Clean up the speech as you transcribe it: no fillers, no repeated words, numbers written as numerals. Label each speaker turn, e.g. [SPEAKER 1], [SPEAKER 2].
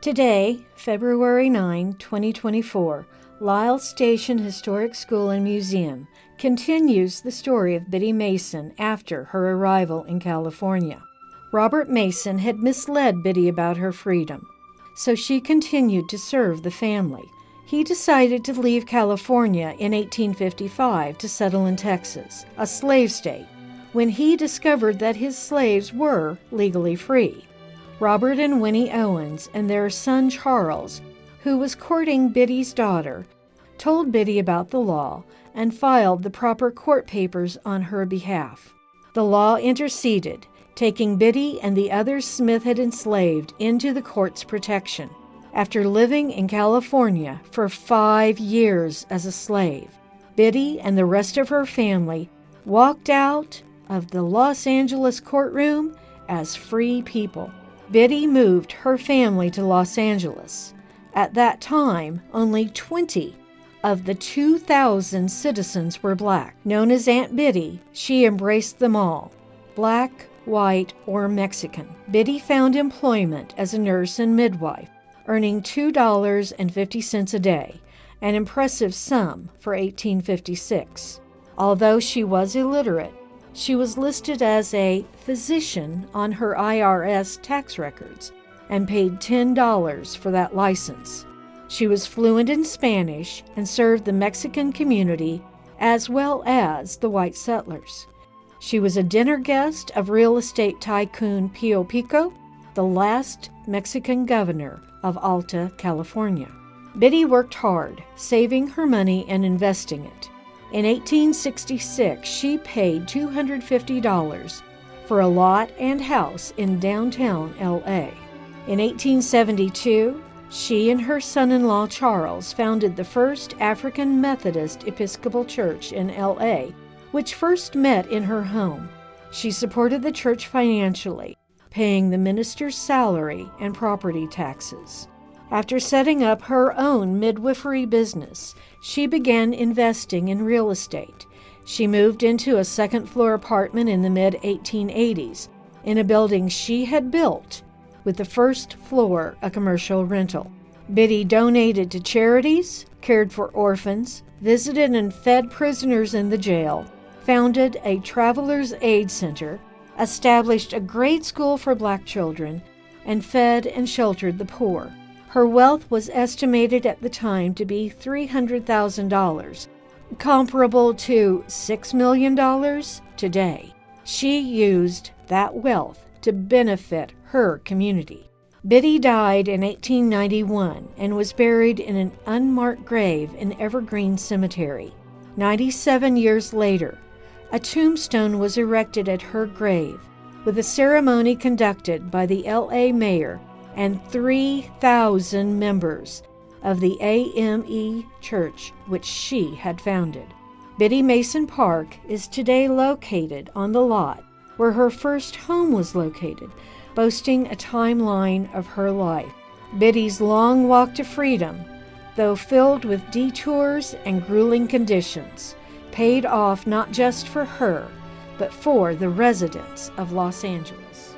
[SPEAKER 1] Today, February 9, 2024, Lyles Station Historic School and Museum continues the story of Biddy Mason after her arrival in California. Robert Mason had misled Biddy about her freedom, so she continued to serve the family. He decided to leave California in 1855 to settle in Texas, a slave state, when he discovered that his slaves were legally free. Robert and Winnie Owens and their son Charles, who was courting Biddy's daughter, told Biddy about the law and filed the proper court papers on her behalf. The law interceded, taking Biddy and the others Smith had enslaved into the court's protection. After living in California for 5 years as a slave, Biddy and the rest of her family walked out of the Los Angeles courtroom as free people. Biddy moved her family to Los Angeles. At that time, only 20 of the 2,000 citizens were black. Known as Aunt Biddy, she embraced them all, black, white, or Mexican. Biddy found employment as a nurse and midwife, earning $2.50 a day, an impressive sum for 1856. Although she was illiterate, she was listed as a physician on her IRS tax records and paid $10 for that license. She was fluent in Spanish and served the Mexican community as well as the white settlers. She was a dinner guest of real estate tycoon Pio Pico, the last Mexican governor of Alta California. Biddy worked hard, saving her money and investing it. In 1866, she paid $250 for a lot and house in downtown L.A. In 1872, she and her son-in-law Charles founded the first African Methodist Episcopal Church in L.A., which first met in her home. She supported the church financially, paying the minister's salary and property taxes. After setting up her own midwifery business, she began investing in real estate. She moved into a second-floor apartment in the mid-1880s in a building she had built, with the first floor a commercial rental. Biddy donated to charities, cared for orphans, visited and fed prisoners in the jail, founded a traveler's aid center, established a grade school for black children, and fed and sheltered the poor. Her wealth was estimated at the time to be $300,000, comparable to $6 million today. She used that wealth to benefit her community. Biddy died in 1891 and was buried in an unmarked grave in Evergreen Cemetery. 97 years later, a tombstone was erected at her grave, with a ceremony conducted by the L.A. mayor and 3,000 members of the AME Church, which she had founded. Biddy Mason Park is today located on the lot where her first home was located, boasting a timeline of her life. Biddy's long walk to freedom, though filled with detours and grueling conditions, paid off not just for her, but for the residents of Los Angeles.